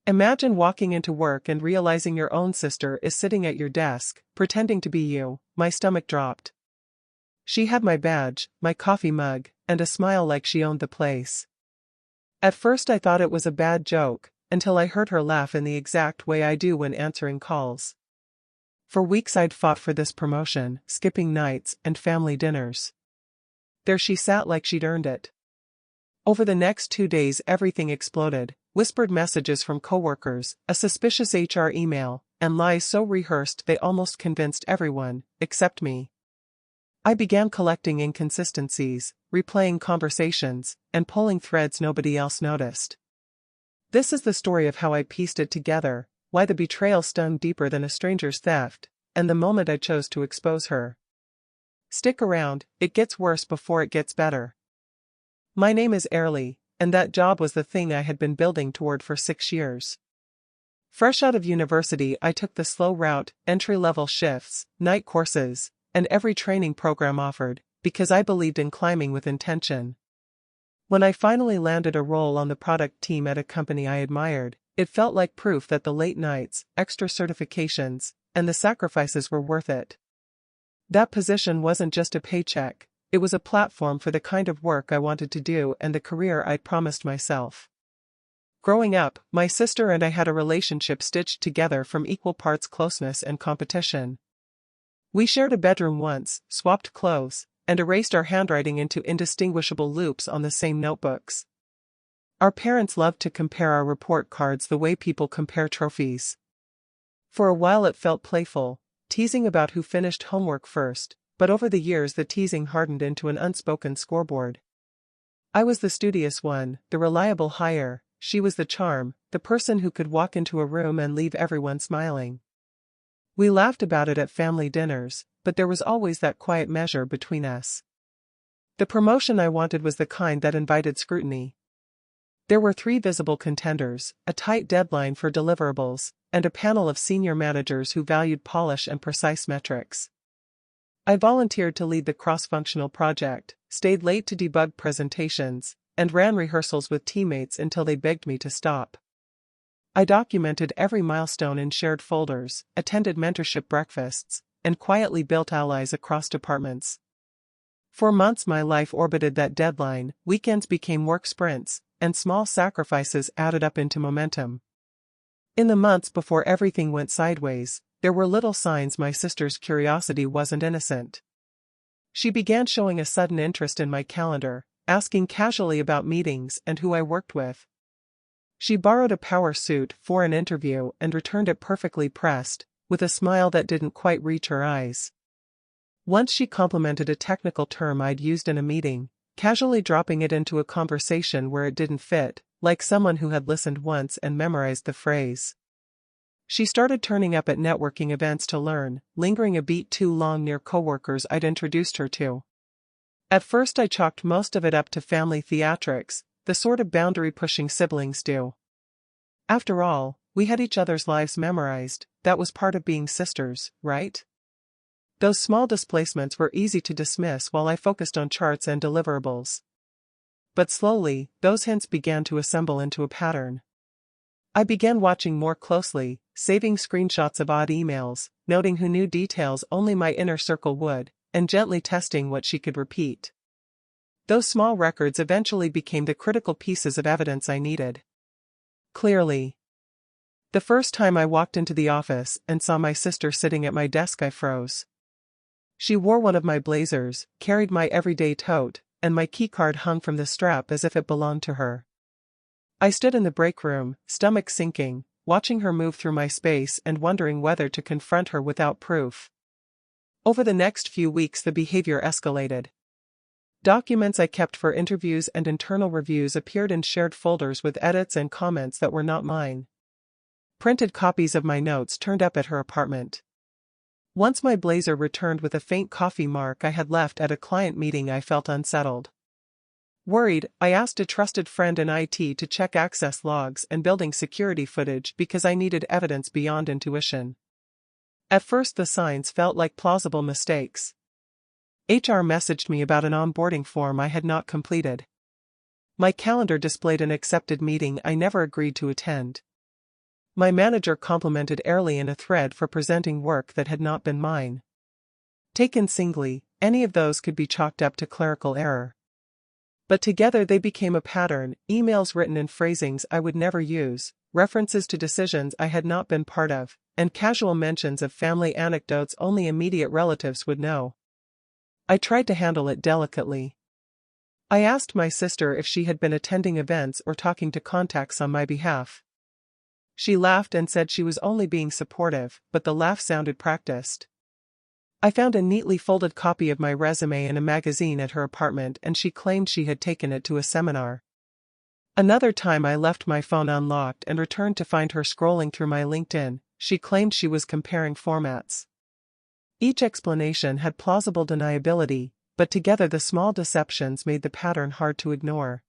Imagine walking into work and realizing your own sister is sitting at your desk, pretending to be you. My stomach dropped. She had my badge, my coffee mug, and a smile like she owned the place. At first I thought it was a bad joke, until I heard her laugh in the exact way I do when answering calls. For weeks I'd fought for this promotion, skipping nights and family dinners. There she sat like she'd earned it. Over the next 2 days everything exploded: whispered messages from coworkers, a suspicious HR email, and lies so rehearsed they almost convinced everyone, except me. I began collecting inconsistencies, replaying conversations, and pulling threads nobody else noticed. This is the story of how I pieced it together, why the betrayal stung deeper than a stranger's theft, and the moment I chose to expose her. Stick around, it gets worse before it gets better. My name is Airly, and that job was the thing I had been building toward for 6 years. Fresh out of university I took the slow route, entry-level shifts, night courses, and every training program offered, because I believed in climbing with intention. When I finally landed a role on the product team at a company I admired, it felt like proof that the late nights, extra certifications, and the sacrifices were worth it. That position wasn't just a paycheck, it was a platform for the kind of work I wanted to do and the career I'd promised myself. Growing up, my sister and I had a relationship stitched together from equal parts closeness and competition. We shared a bedroom once, swapped clothes, and erased our handwriting into indistinguishable loops on the same notebooks. Our parents loved to compare our report cards the way people compare trophies. For a while it felt playful, teasing about who finished homework first, but over the years the teasing hardened into an unspoken scoreboard. I was the studious one, the reliable hire; she was the charm, the person who could walk into a room and leave everyone smiling. We laughed about it at family dinners, but there was always that quiet measure between us. The promotion I wanted was the kind that invited scrutiny. There were 3 visible contenders, a tight deadline for deliverables, and a panel of senior managers who valued polish and precise metrics. I volunteered to lead the cross-functional project, stayed late to debug presentations, and ran rehearsals with teammates until they begged me to stop. I documented every milestone in shared folders, attended mentorship breakfasts, and quietly built allies across departments. For months my life orbited that deadline, weekends became work sprints, and small sacrifices added up into momentum. In the months before everything went sideways, there were little signs my sister's curiosity wasn't innocent. She began showing a sudden interest in my calendar, asking casually about meetings and who I worked with. She borrowed a power suit for an interview and returned it perfectly pressed, with a smile that didn't quite reach her eyes. Once she complimented a technical term I'd used in a meeting, casually dropping it into a conversation where it didn't fit, like someone who had listened once and memorized the phrase. She started turning up at networking events to learn, lingering a beat too long near coworkers I'd introduced her to. At first I chalked most of it up to family theatrics, the sort of boundary-pushing siblings do. After all, we had each other's lives memorized, that was part of being sisters, right? Those small displacements were easy to dismiss while I focused on charts and deliverables. But slowly, those hints began to assemble into a pattern. I began watching more closely, saving screenshots of odd emails, noting who knew details only my inner circle would, and gently testing what she could repeat. Those small records eventually became the critical pieces of evidence I needed. Clearly. The first time I walked into the office and saw my sister sitting at my desk I froze. She wore one of my blazers, carried my everyday tote, and my keycard hung from the strap as if it belonged to her. I stood in the break room, stomach sinking, watching her move through my space and wondering whether to confront her without proof. Over the next few weeks the behavior escalated. Documents I kept for interviews and internal reviews appeared in shared folders with edits and comments that were not mine. Printed copies of my notes turned up at her apartment. Once my blazer returned with a faint coffee mark I had left at a client meeting I felt unsettled. Worried, I asked a trusted friend in IT to check access logs and building security footage because I needed evidence beyond intuition. At first the signs felt like plausible mistakes. HR messaged me about an onboarding form I had not completed. My calendar displayed an accepted meeting I never agreed to attend. My manager complimented Early in a thread for presenting work that had not been mine. Taken singly, any of those could be chalked up to clerical error. But together they became a pattern, emails written in phrasings I would never use, references to decisions I had not been part of, and casual mentions of family anecdotes only immediate relatives would know. I tried to handle it delicately. I asked my sister if she had been attending events or talking to contacts on my behalf. She laughed and said she was only being supportive, but the laugh sounded practiced. I found a neatly folded copy of my resume in a magazine at her apartment, and she claimed she had taken it to a seminar. Another time I left my phone unlocked and returned to find her scrolling through my LinkedIn. She claimed she was comparing formats. Each explanation had plausible deniability, but together the small deceptions made the pattern hard to ignore.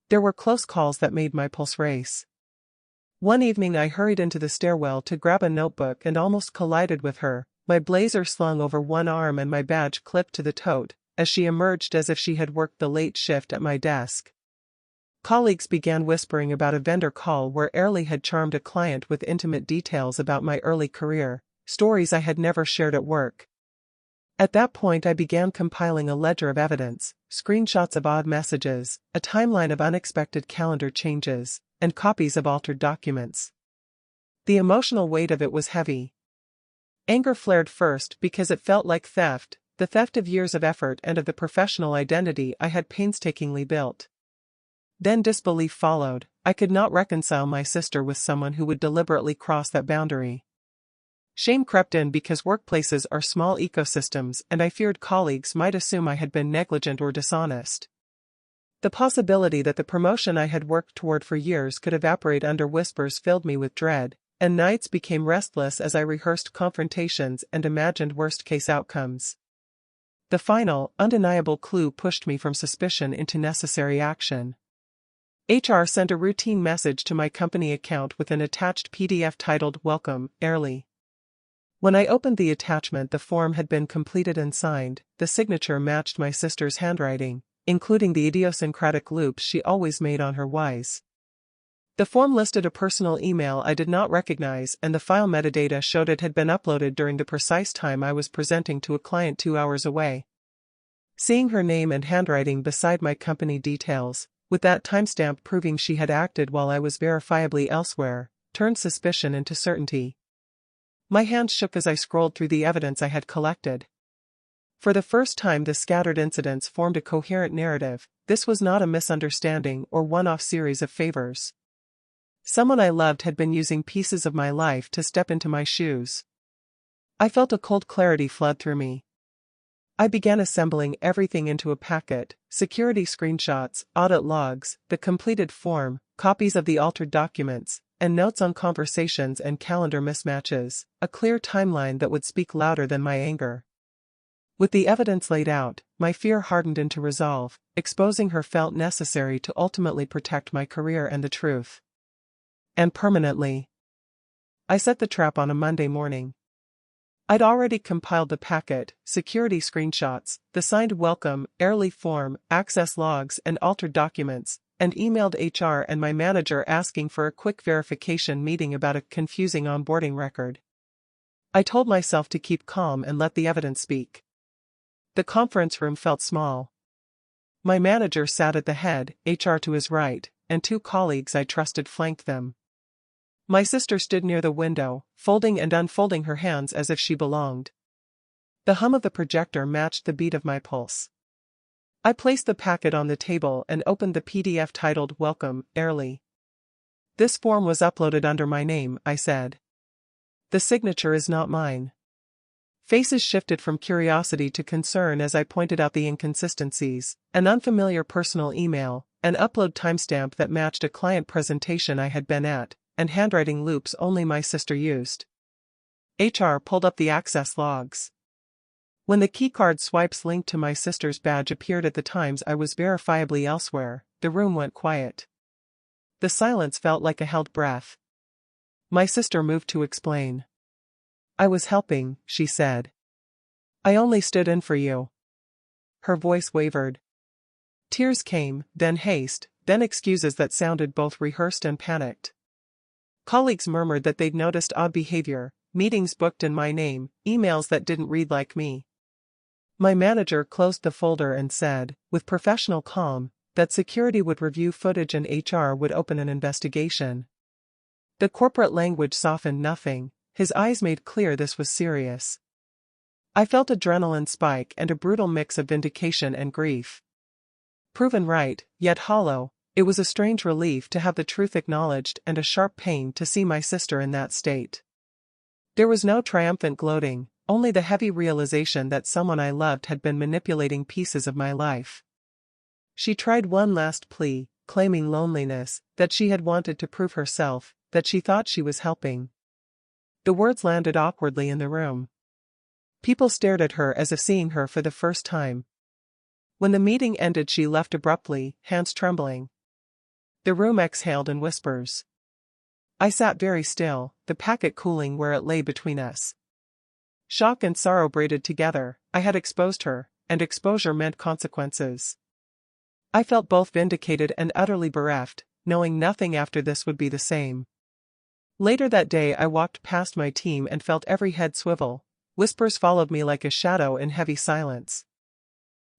There were close calls that made my pulse race. One evening I hurried into the stairwell to grab a notebook and almost collided with her, my blazer slung over one arm and my badge clipped to the tote, as she emerged as if she had worked the late shift at my desk. Colleagues began whispering about a vendor call where Early had charmed a client with intimate details about my early career, stories I had never shared at work. At that point I began compiling a ledger of evidence, screenshots of odd messages, a timeline of unexpected calendar changes, and copies of altered documents. The emotional weight of it was heavy. Anger flared first because it felt like theft, the theft of years of effort and of the professional identity I had painstakingly built. Then disbelief followed. I could not reconcile my sister with someone who would deliberately cross that boundary. Shame crept in because workplaces are small ecosystems and I feared colleagues might assume I had been negligent or dishonest. The possibility that the promotion I had worked toward for years could evaporate under whispers filled me with dread, and nights became restless as I rehearsed confrontations and imagined worst-case outcomes. The final, undeniable clue pushed me from suspicion into necessary action. HR sent a routine message to my company account with an attached PDF titled "Welcome, Early." When I opened the attachment, the form had been completed and signed. The signature matched my sister's handwriting, including the idiosyncratic loops she always made on her Ys. The form listed a personal email I did not recognize, and the file metadata showed it had been uploaded during the precise time I was presenting to a client 2 hours away. Seeing her name and handwriting beside my company details, with that timestamp proving she had acted while I was verifiably elsewhere, turned suspicion into certainty. My hands shook as I scrolled through the evidence I had collected. For the first time the scattered incidents formed a coherent narrative. This was not a misunderstanding or one-off series of favors. Someone I loved had been using pieces of my life to step into my shoes. I felt a cold clarity flood through me. I began assembling everything into a packet: security screenshots, audit logs, the completed form, copies of the altered documents, and notes on conversations and calendar mismatches, a clear timeline that would speak louder than my anger. With the evidence laid out, my fear hardened into resolve. Exposing her felt necessary to ultimately protect my career and the truth. And permanently. I set the trap on a Monday morning. I'd already compiled the packet, security screenshots, the signed welcome, Early form, access logs and altered documents, and emailed HR and my manager asking for a quick verification meeting about a confusing onboarding record. I told myself to keep calm and let the evidence speak. The conference room felt small. My manager sat at the head, HR to his right, and 2 colleagues I trusted flanked them. My sister stood near the window, folding and unfolding her hands as if she belonged. The hum of the projector matched the beat of my pulse. I placed the packet on the table and opened the PDF titled "Welcome, Early." "This form was uploaded under my name," I said. "The signature is not mine." Faces shifted from curiosity to concern as I pointed out the inconsistencies: an unfamiliar personal email, an upload timestamp that matched a client presentation I had been at, and handwriting loops only my sister used. HR pulled up the access logs. When the keycard swipes linked to my sister's badge appeared at the times I was verifiably elsewhere, the room went quiet. The silence felt like a held breath. My sister moved to explain. "I was helping," she said. "I only stood in for you." Her voice wavered. Tears came, then haste, then excuses that sounded both rehearsed and panicked. Colleagues murmured that they'd noticed odd behavior, meetings booked in my name, emails that didn't read like me. My manager closed the folder and said, with professional calm, that security would review footage and HR would open an investigation. The corporate language softened nothing, his eyes made clear this was serious. I felt adrenaline spike and a brutal mix of vindication and grief. Proven right, yet hollow, it was a strange relief to have the truth acknowledged and a sharp pain to see my sister in that state. There was no triumphant gloating, only the heavy realization that someone I loved had been manipulating pieces of my life. She tried one last plea, claiming loneliness, that she had wanted to prove herself, that she thought she was helping. The words landed awkwardly in the room. People stared at her as if seeing her for the first time. When the meeting ended, she left abruptly, hands trembling. The room exhaled in whispers. I sat very still, the packet cooling where it lay between us. Shock and sorrow braided together. I had exposed her, and exposure meant consequences. I felt both vindicated and utterly bereft, knowing nothing after this would be the same. Later that day I walked past my team and felt every head swivel. Whispers followed me like a shadow in heavy silence.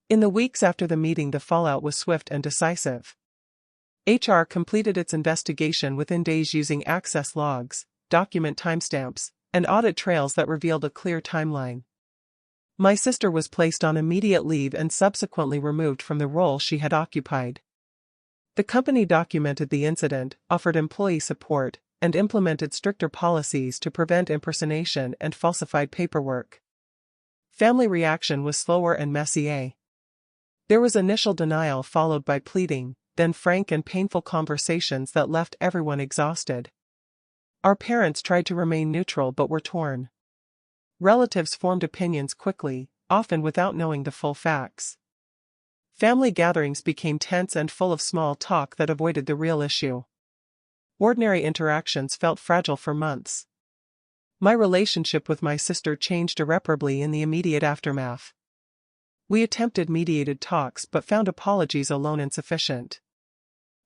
In the weeks after the meeting, the fallout was swift and decisive. HR completed its investigation within days using access logs, document timestamps, and audit trails that revealed a clear timeline. My sister was placed on immediate leave and subsequently removed from the role she had occupied. The company documented the incident, offered employee support, and implemented stricter policies to prevent impersonation and falsified paperwork. Family reaction was slower and messier. There was initial denial followed by pleading, then frank and painful conversations that left everyone exhausted. Our parents tried to remain neutral but were torn. Relatives formed opinions quickly, often without knowing the full facts. Family gatherings became tense and full of small talk that avoided the real issue. Ordinary interactions felt fragile for months. My relationship with my sister changed irreparably in the immediate aftermath. We attempted mediated talks but found apologies alone insufficient.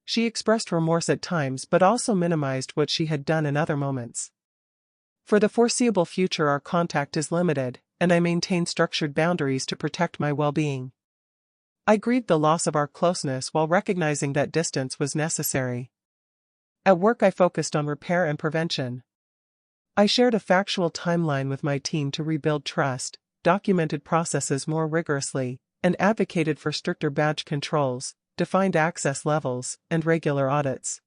She expressed remorse at times but also minimized what she had done in other moments. For the foreseeable future, our contact is limited, and I maintain structured boundaries to protect my well-being. I grieved the loss of our closeness while recognizing that distance was necessary. At work, I focused on repair and prevention. I shared a factual timeline with my team to rebuild trust, documented processes more rigorously, and advocated for stricter badge controls, defined access levels, and regular audits.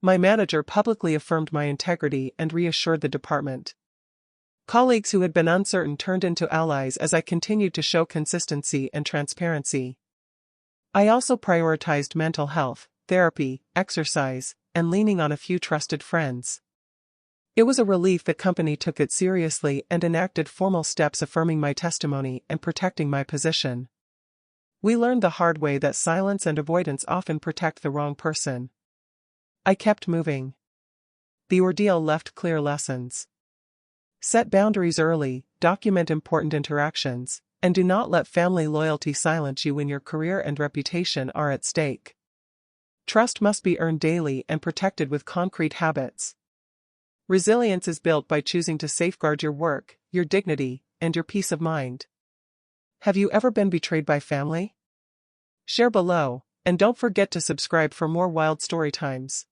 My manager publicly affirmed my integrity and reassured the department. Colleagues who had been uncertain turned into allies as I continued to show consistency and transparency. I also prioritized mental health, therapy, exercise, and leaning on a few trusted friends. It was a relief the company took it seriously and enacted formal steps affirming my testimony and protecting my position. We learned the hard way that silence and avoidance often protect the wrong person. I kept moving. The ordeal left clear lessons. Set boundaries early, document important interactions, and do not let family loyalty silence you when your career and reputation are at stake. Trust must be earned daily and protected with concrete habits. Resilience is built by choosing to safeguard your work, your dignity, and your peace of mind. Have you ever been betrayed by family? Share below, and don't forget to subscribe for more wild story times.